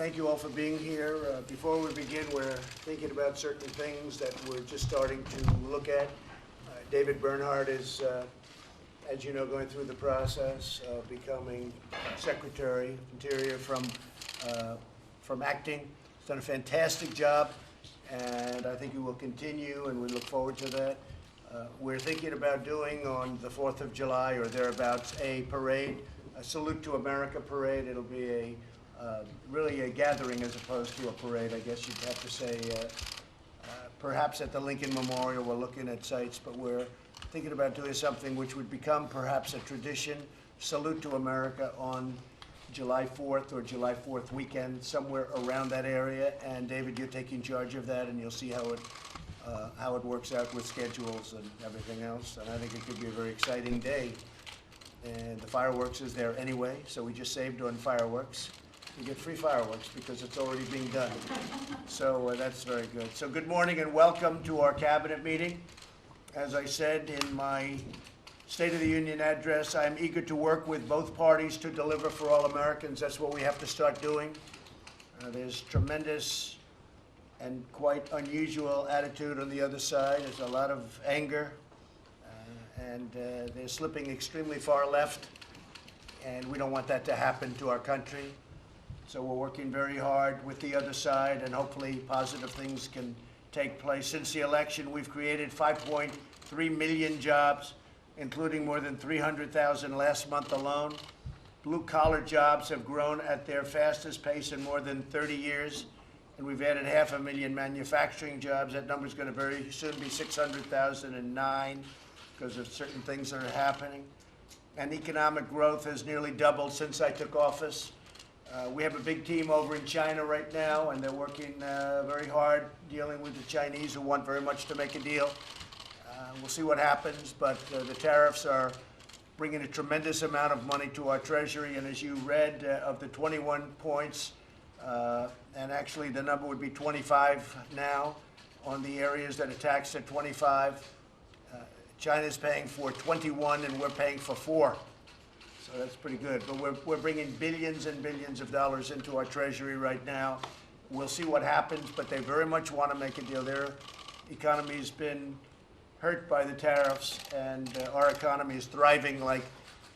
Thank you all for being here. Before we begin, we're thinking about certain things that we're just starting to look at. David Bernhardt is, as you know, going through the process of becoming Secretary of Interior from acting. He's done a fantastic job, and I think he will continue, and we look forward to that. We're thinking about doing on the 4th of July or thereabouts a parade, a Salute to America parade. It'll be really a gathering as opposed to a parade, I guess you'd have to say. Perhaps at the Lincoln Memorial, we're looking at sites, but we're thinking about doing something which would become perhaps a tradition, Salute to America on July 4th or July 4th weekend, somewhere around that area. And David, you're taking charge of that, and you'll see how it works out with schedules and everything else. And I think it could be a very exciting day. And the fireworks is there anyway, so we just saved on fireworks. You get free fireworks because it's already being done. So that's very good. So good morning and welcome to our cabinet meeting. As I said in my State of the Union address, I'm eager to work with both parties to deliver for all Americans. That's what we have to start doing. There's tremendous and quite unusual attitude on the other side. There's a lot of anger, and they're slipping extremely far left, and we don't want that to happen to our country. So we're working very hard with the other side, and hopefully positive things can take place. Since the election, we've created 5.3 million jobs, including more than 300,000 last month alone. Blue-collar jobs have grown at their fastest pace in more than 30 years, and we've added 500,000 manufacturing jobs. That number's going to very soon be 600,009 because of certain things that are happening. And economic growth has nearly doubled since I took office. We have a big team over in China right now, and they're working very hard dealing with the Chinese who want very much to make a deal. We'll see what happens, but the tariffs are bringing a tremendous amount of money to our Treasury, and as you read, of the 21 points, and actually the number would be 25 now on the areas that are taxed at 25. China's paying for 21, and we're paying for 4. So that's pretty good. But we're bringing billions and billions of dollars into our Treasury right now. We'll see what happens, but they very much want to make a deal. Their economy's been hurt by the tariffs, and our economy is thriving like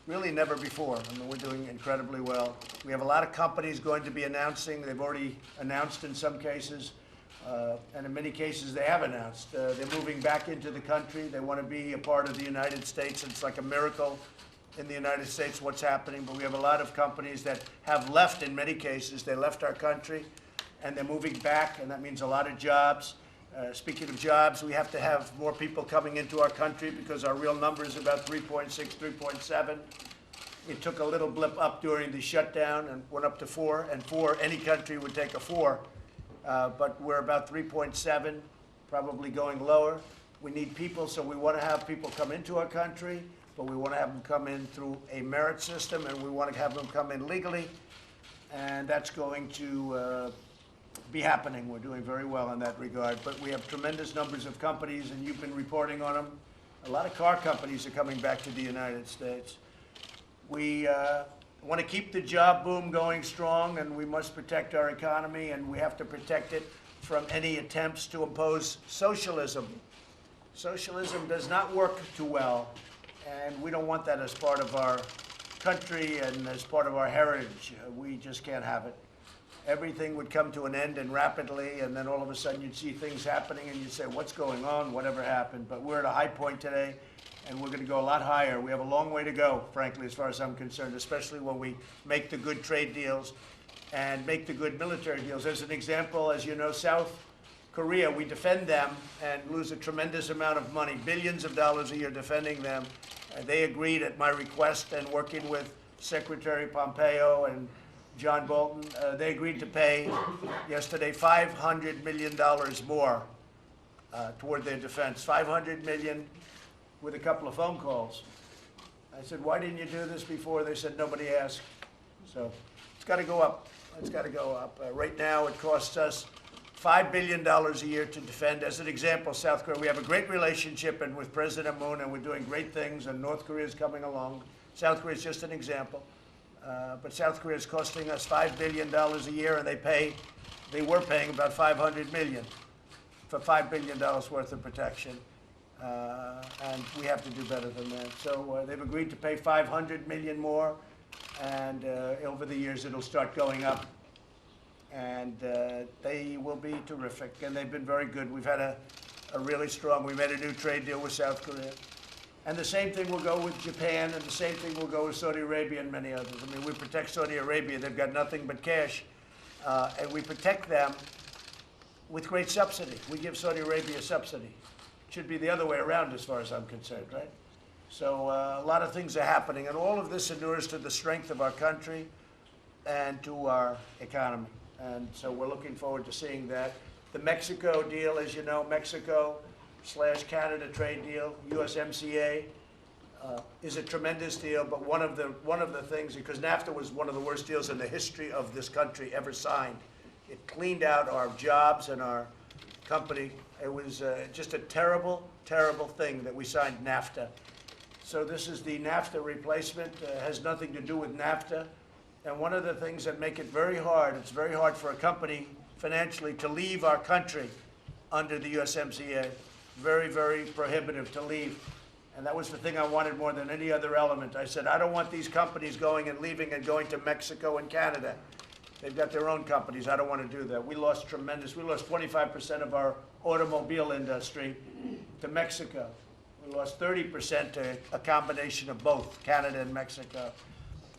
really never before. I mean, we're doing incredibly well. We have a lot of companies going to be announcing. They've already announced in some cases, and in many cases they have announced. They're moving back into the country. They want to be a part of the United States. It's like a miracle in the United States what's happening, but we have a lot of companies that have left in many cases. They left our country, and they're moving back, and that means a lot of jobs. Speaking of jobs, we have to have more people coming into our country because our real number is about 3.6, 3.7. It took a little blip up during the shutdown and went up to 4, and 4, any country would take a 4. But we're about 3.7, probably going lower. We need people, so we want to have people come into our country, but we want to have them come in through a merit system, and we want to have them come in legally, and that's going to be happening. We're doing very well in that regard, but we have tremendous numbers of companies, and you've been reporting on them. A lot of car companies are coming back to the United States. We want to keep the job boom going strong, and we must protect our economy, and we have to protect it from any attempts to impose socialism. Socialism does not work too well, and we don't want that as part of our country and as part of our heritage. We just can't have it. Everything would come to an end and rapidly, and then all of a sudden you'd see things happening and you'd say, what's going on? Whatever happened? But we're at a high point today, and we're going to go a lot higher. We have a long way to go, frankly, as far as I'm concerned, especially when we make the good trade deals and make the good military deals. As an example, as you know, South Korea, we defend them and lose a tremendous amount of money, billions of dollars a year defending them. They agreed at my request, and working with Secretary Pompeo and John Bolton, they agreed to pay yesterday $500 million more toward their defense. $500 million with a couple of phone calls. I said, why didn't you do this before? They said, nobody asked. So it's got to go up. It's got to go up. Right now, it costs us $5 billion a year to defend. As an example, South Korea, we have a great relationship and with President Moon, and we're doing great things, and North Korea is coming along. South Korea is just an example. But South Korea is costing us $5 billion a year, and they were paying about $500 million for $5 billion worth of protection. And we have to do better than that. So they've agreed to pay $500 million more, and over the years it'll start going up. And they will be terrific, and they've been very good. We've had a really strong, we made a new trade deal with South Korea. And the same thing will go with Japan, and the same thing will go with Saudi Arabia and many others. I mean, we protect Saudi Arabia. They've got nothing but cash, and we protect them with great subsidy. We give Saudi Arabia subsidy. It should be the other way around as far as I'm concerned, right? So a lot of things are happening, and all of this inures to the strength of our country and to our economy. And so we're looking forward to seeing that. The Mexico deal, as you know, Mexico/Canada trade deal, USMCA, is a tremendous deal. But one of the things, because NAFTA was one of the worst deals in the history of this country ever signed. It cleaned out our jobs and our company. It was just a terrible, terrible thing that we signed NAFTA. So this is the NAFTA replacement. Has nothing to do with NAFTA. And one of the things that make it very hard, it's very hard for a company financially to leave our country under the USMCA. Very, very prohibitive to leave. And that was the thing I wanted more than any other element. I said, I don't want these companies going and leaving and going to Mexico and Canada. They've got their own companies. I don't want to do that. We lost 25% of our automobile industry to Mexico. We lost 30% to a combination of both, Canada and Mexico.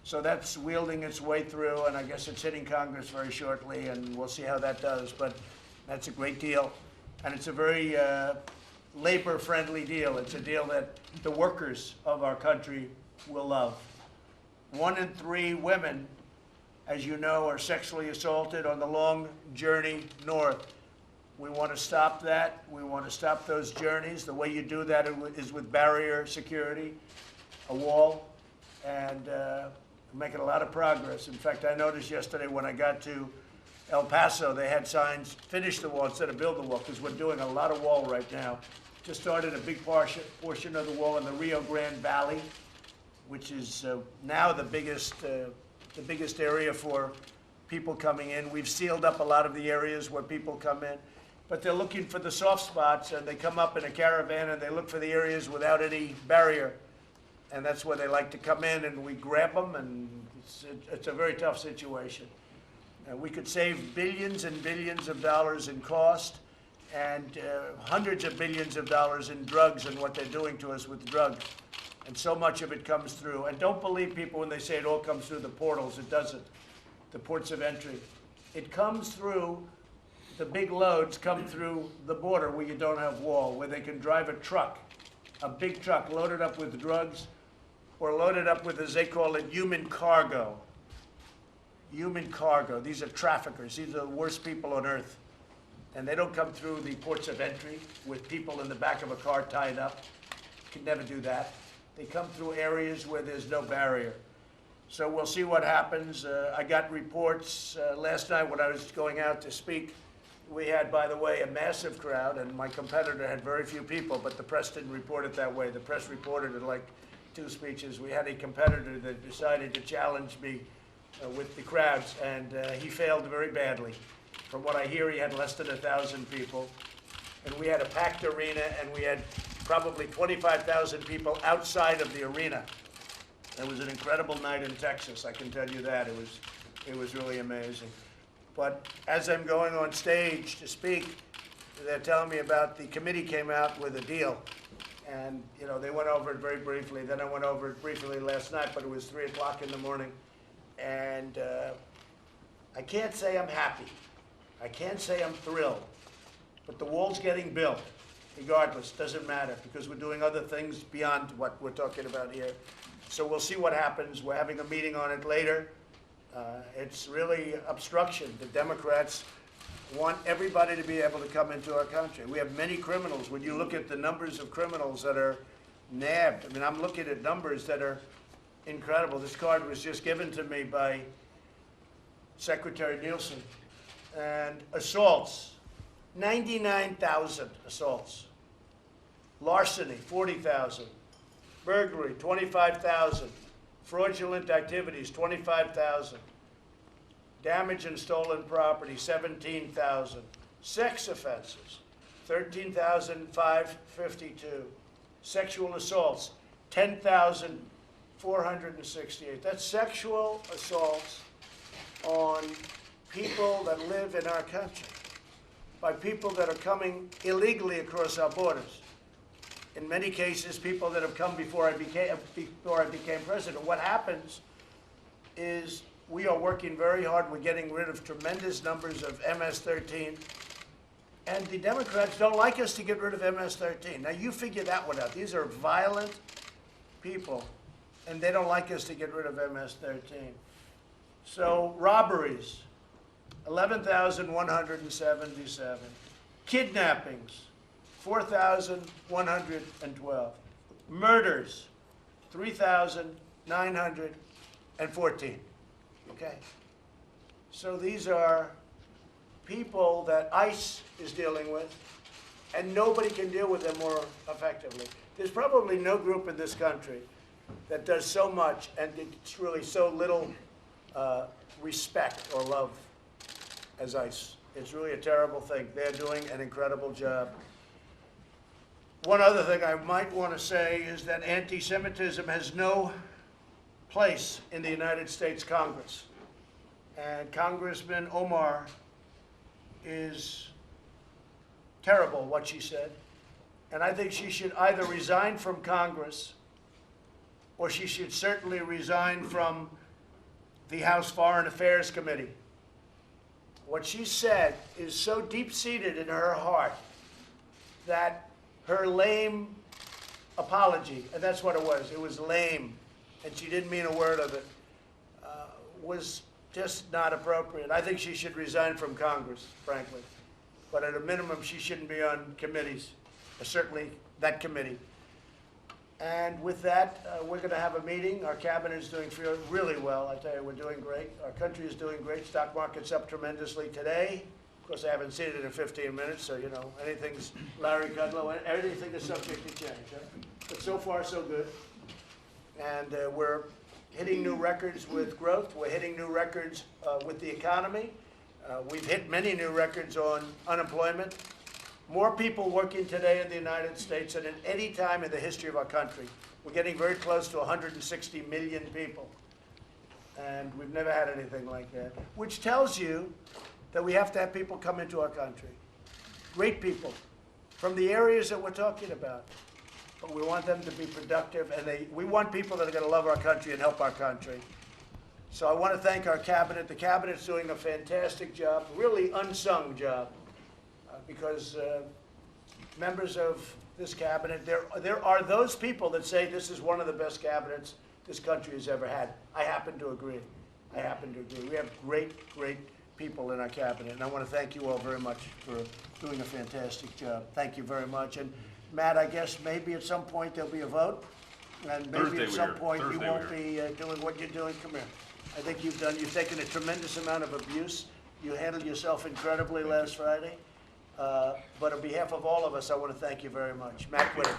So that's wielding its way through, and I guess it's hitting Congress very shortly, and we'll see how that does. But that's a great deal, and it's a very labor-friendly deal. It's a deal that the workers of our country will love. 1 in 3 women, as you know, are sexually assaulted on the long journey north. We want to stop that. We want to stop those journeys. The way you do that is with barrier security, a wall, and making a lot of progress. In fact, I noticed yesterday when I got to El Paso, they had signs, finish the wall instead of build the wall, because we're doing a lot of wall right now. Just started a big portion of the wall in the Rio Grande Valley, which is now the biggest area for people coming in. We've sealed up a lot of the areas where people come in, but they're looking for the soft spots, and they come up in a caravan and they look for the areas without any barrier. And that's where they like to come in, and we grab them, and it's a very tough situation. We could save billions and billions of dollars in cost, and hundreds of billions of dollars in drugs and what they're doing to us with drugs. And so much of it comes through. And don't believe people when they say it all comes through the portals. It doesn't. The ports of entry. It comes through, the big loads come through the border where you don't have wall, where they can drive a truck, a big truck loaded up with drugs, or loaded up with, as they call it, human cargo. Human cargo. These are traffickers. These are the worst people on earth. And they don't come through the ports of entry with people in the back of a car tied up. You can never do that. They come through areas where there's no barrier. So we'll see what happens. I got reports last night when I was going out to speak. We had, by the way, a massive crowd, and my competitor had very few people, but the press didn't report it that way. The press reported it like 2 speeches. We had a competitor that decided to challenge me with the crowds, and he failed very badly. From what I hear, he had less than 1,000 people. And we had a packed arena, and we had probably 25,000 people outside of the arena. It was an incredible night in Texas, I can tell you that. It was really amazing. But as I'm going on stage to speak, they're telling me about the committee came out with a deal. And, you know, they went over it very briefly. Then I went over it briefly last night, but it was 3 o'clock in the morning. And I can't say I'm happy. I can't say I'm thrilled. But the wall's getting built, regardless. Doesn't matter, because we're doing other things beyond what we're talking about here. So we'll see what happens. We're having a meeting on it later. It's really obstruction. The Democrats want everybody to be able to come into our country. We have many criminals. When you look at the numbers of criminals that are nabbed, I mean, I'm looking at numbers that are incredible. This card was just given to me by Secretary Nielsen. And assaults, 99,000 assaults. Larceny, 40,000. Burglary, 25,000. Fraudulent activities, 25,000. Damage and stolen property, 17,000. Sex offenses, 13,552. Sexual assaults, 10,468. That's sexual assaults on people that live in our country by people that are coming illegally across our borders. In many cases, people that have come before I became president. What happens is we are working very hard. We're getting rid of tremendous numbers of MS-13. And the Democrats don't like us to get rid of MS-13. Now, you figure that one out. These are violent people, and they don't like us to get rid of MS-13. So, robberies, 11,177. Kidnappings, 4,112. Murders, 3,914. Okay? So these are people that ICE is dealing with, and nobody can deal with them more effectively. There's probably no group in this country that does so much, and it's really so little respect or love as ICE. It's really a terrible thing. They're doing an incredible job. One other thing I might want to say is that anti-Semitism has no place in the United States Congress. And Congressman Omar is terrible, what she said. And I think she should either resign from Congress, or she should certainly resign from the House Foreign Affairs Committee. What she said is so deep-seated in her heart that her lame apology, and that's what it was lame, and she didn't mean a word of it, was just not appropriate. I think she should resign from Congress, frankly. But at a minimum, she shouldn't be on committees, certainly that committee. And with that, we're going to have a meeting. Our cabinet is doing really well. I tell you, we're doing great. Our country is doing great. Stock market's up tremendously today. Of course, I haven't seen it in 15 minutes, so, you know, anything's Larry Kudlow, anything is subject to change. Huh? But so far, so good. And we're hitting new records with growth. We're hitting new records with the economy. We've hit many new records on unemployment. More people working today in the United States than at any time in the history of our country. We're getting very close to 160 million people. And we've never had anything like that, which tells you that we have to have people come into our country. Great people from the areas that we're talking about. But we want them to be productive, and we want people that are going to love our country and help our country. So I want to thank our cabinet. The cabinet's doing a fantastic job, really unsung job, because members of this cabinet, there are those people that say this is one of the best cabinets this country has ever had. I happen to agree. I happen to agree. We have great, great people in our cabinet, and I want to thank you all very much for doing a fantastic job. Thank you very much. And Matt, I guess maybe at some point there'll be a vote, and maybe at some point you won't be doing what you're doing. Come here. I think you've taken a tremendous amount of abuse. You handled yourself incredibly last Friday. But on behalf of all of us, I want to thank you very much. Matt Whitaker.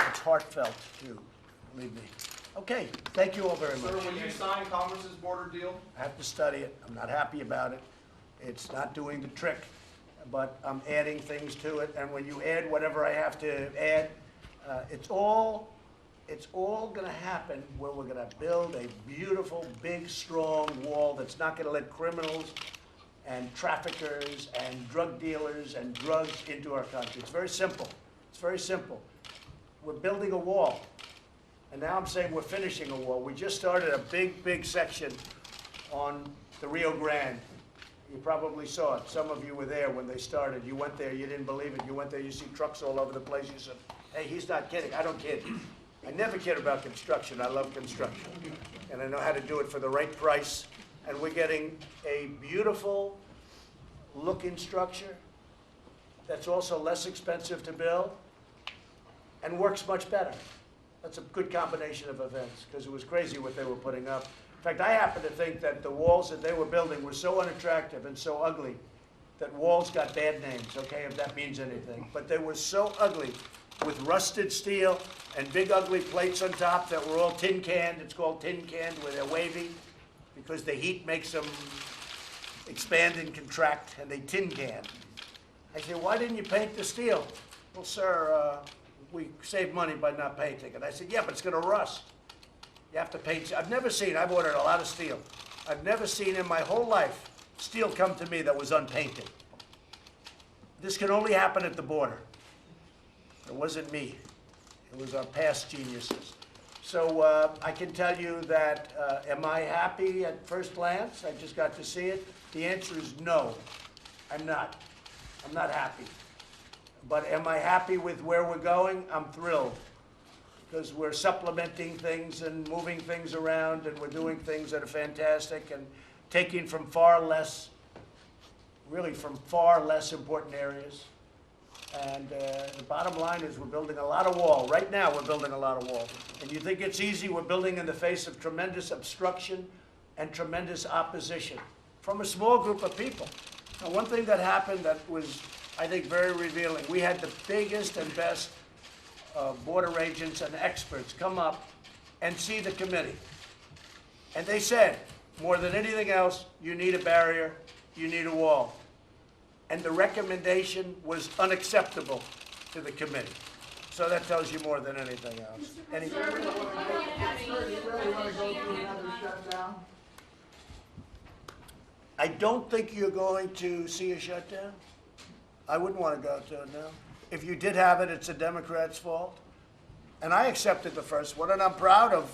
It's heartfelt, too, believe me. Okay, thank you all very much. Sir, when you sign Congress's border deal? I have to study it. I'm not happy about it. It's not doing the trick, but I'm adding things to it. And when you add whatever I have to add, it's all going to happen where we're going to build a beautiful, big, strong wall that's not going to let criminals and traffickers and drug dealers and drugs into our country. It's very simple. It's very simple. We're building a wall. And now I'm saying we're finishing a wall. We just started a big, big section on the Rio Grande. You probably saw it. Some of you were there when they started. You went there. You didn't believe it. You went there. You see trucks all over the place. You said, hey, he's not kidding. I don't kid. I never kid about construction. I love construction. And I know how to do it for the right price. And we're getting a beautiful looking structure that's also less expensive to build and works much better. That's a good combination of events, because it was crazy what they were putting up. In fact, I happen to think that the walls that they were building were so unattractive and so ugly that walls got bad names, okay, if that means anything. But they were so ugly, with rusted steel and big ugly plates on top that were all tin canned. It's called tin canned, where they're wavy, because the heat makes them expand and contract, and they tin can. I said, why didn't you paint the steel? Well, sir, we saved money by not painting it. I said, yeah, but it's going to rust. You have to paint. I've ordered a lot of steel. I've never seen in my whole life steel come to me that was unpainted. This can only happen at the border. It wasn't me. It was our past geniuses. So I can tell you that, am I happy at first glance? I just got to see it. The answer is no, I'm not. I'm not happy. But am I happy with where we're going? I'm thrilled, because we're supplementing things and moving things around, and we're doing things that are fantastic and taking from far less important areas. And the bottom line is we're building a lot of wall. Right now, we're building a lot of wall. And you think it's easy? We're building in the face of tremendous obstruction and tremendous opposition from a small group of people. Now, one thing that happened that was, I think, very revealing, we had the biggest and best border agents and experts come up and see the committee. And they said, more than anything else, you need a barrier, you need a wall. And the recommendation was unacceptable to the committee. So that tells you more than anything else. Anything? Do you really want to go through another shutdown? I don't think you're going to see a shutdown. I wouldn't want to go to it now. If you did have it, it's a Democrat's fault. And I accepted the first one, and I'm proud of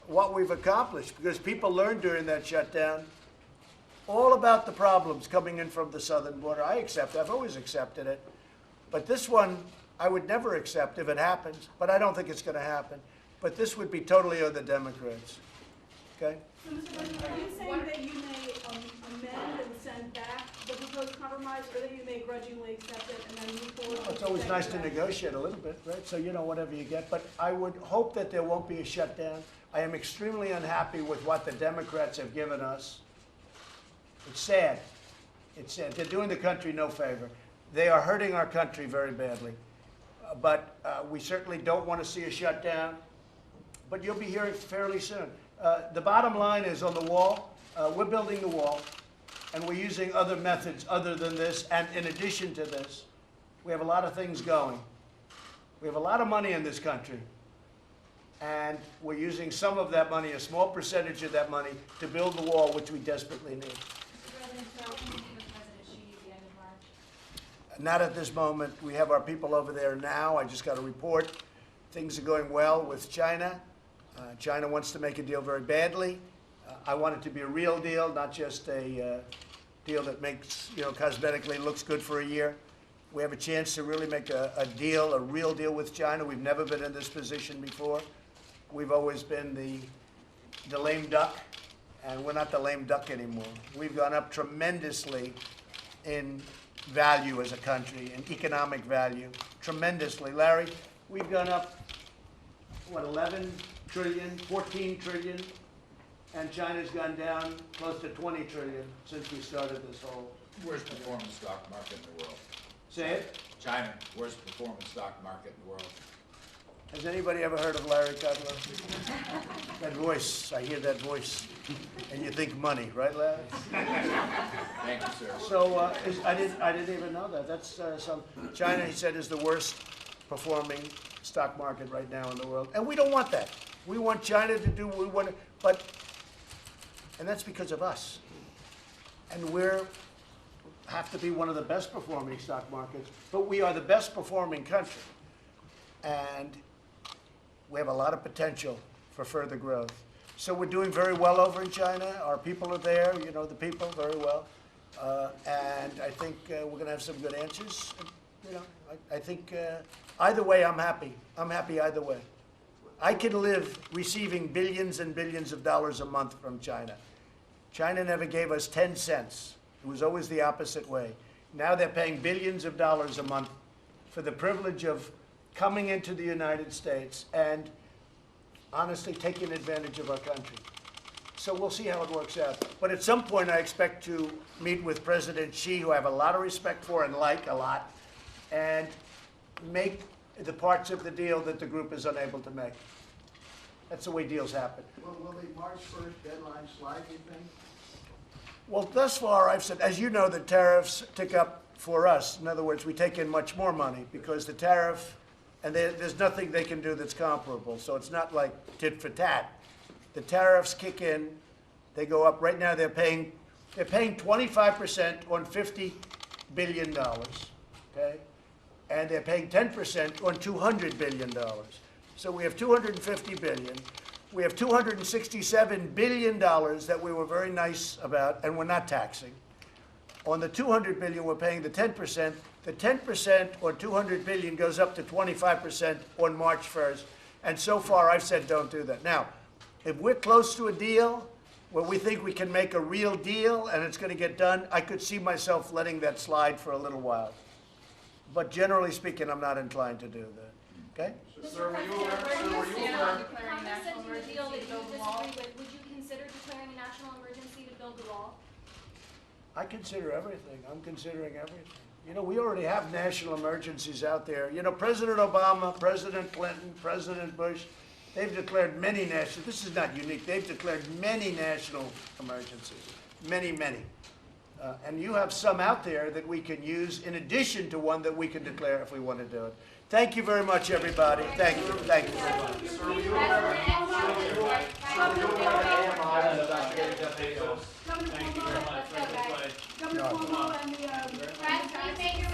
what we've accomplished, because people learned during that shutdown all about the problems coming in from the southern border. I've always accepted it. But this one, I would never accept if it happens, but I don't think it's going to happen. But this would be totally on the Democrats. Okay? So, Mr. President, are you saying that you may amend and send back the proposed compromise, or that you may grudgingly accept it and then move forward? Well, it's always nice to negotiate a little bit, right? So you know whatever you get. But I would hope that there won't be a shutdown. I am extremely unhappy with what the Democrats have given us. It's sad. It's sad. They're doing the country no favor. They are hurting our country very badly. But we certainly don't want to see a shutdown. But you'll be hearing fairly soon. The bottom line is on the wall. We're building the wall, and we're using other methods other than this. And in addition to this, we have a lot of things going. We have a lot of money in this country. And we're using some of that money, a small percentage of that money, to build the wall, which we desperately need. Not at this moment. We have our people over there now. I just got a report. Things are going well with China. China wants to make a deal very badly. I want it to be a real deal, not just a deal that makes, cosmetically looks good for a year. We have a chance to really make a deal, a real deal with China. We've never been in this position before. We've always been the lame duck, and we're not the lame duck anymore. We've gone up tremendously in value as a country, in economic value, tremendously. Larry, we've gone up, 11 trillion, 14 trillion, and China's gone down close to 20 trillion since we started this whole. Worst performing stock market in the world. Say it? China, worst performing stock market in the world. Has anybody ever heard of Larry Kudlow? That voice, I hear that voice, and you think money, right, Larry? Thank you, sir. So I didn't even know that. That's China, he said, is the worst performing stock market right now in the world, and we don't want that. We want China to do what we want, and that's because of us. And have to be one of the best performing stock markets, but we are the best performing country, and we have a lot of potential for further growth. So we're doing very well over in China. Our people are there, the people very well. And I think we're going to have some good answers. I think either way, I'm happy. I'm happy either way. I can live receiving billions and billions of dollars a month from China. China never gave us 10 cents. It was always the opposite way. Now they're paying billions of dollars a month for the privilege of coming into the United States and honestly taking advantage of our country. So we'll see how it works out. But at some point, I expect to meet with President Xi, who I have a lot of respect for and like a lot, and make the parts of the deal that the group is unable to make. That's the way deals happen. Will the March 1st deadline slide, you think? Well, thus far, I've said, as you know, the tariffs tick up for us. In other words, we take in much more money because the tariff, and there's nothing they can do that's comparable. So it's not like tit for tat. The tariffs kick in, they go up. Right now, they're paying 25% on $50 billion, okay? And they're paying 10% on $200 billion. So we have $250 billion. We have $267 billion that we were very nice about, and we're not taxing. On the $200 billion, we're paying the 10%. The 10% on $200 billion goes up to 25% on March 1st. And so far, I've said don't do that. Now, if we're close to a deal where we think we can make a real deal and it's going to get done, I could see myself letting that slide for a little while. But generally speaking, I'm not inclined to do that. Okay? Sir, were you aware? Declaring national emergency to build the wall? Would you consider declaring a national emergency to build the wall? I consider everything. I'm considering everything. You know, we already have national emergencies out there. You know, President Obama, President Clinton, President Bush, they've declared many national, this is not unique, they've declared many national emergencies. Many, many. And you have some out there that we can use in addition to one that we can declare if we want to do it. Thank you very much, everybody. Thank you. Thank you very much. Sir, were you aware? Governor Cuomo and the, Brad, can you make your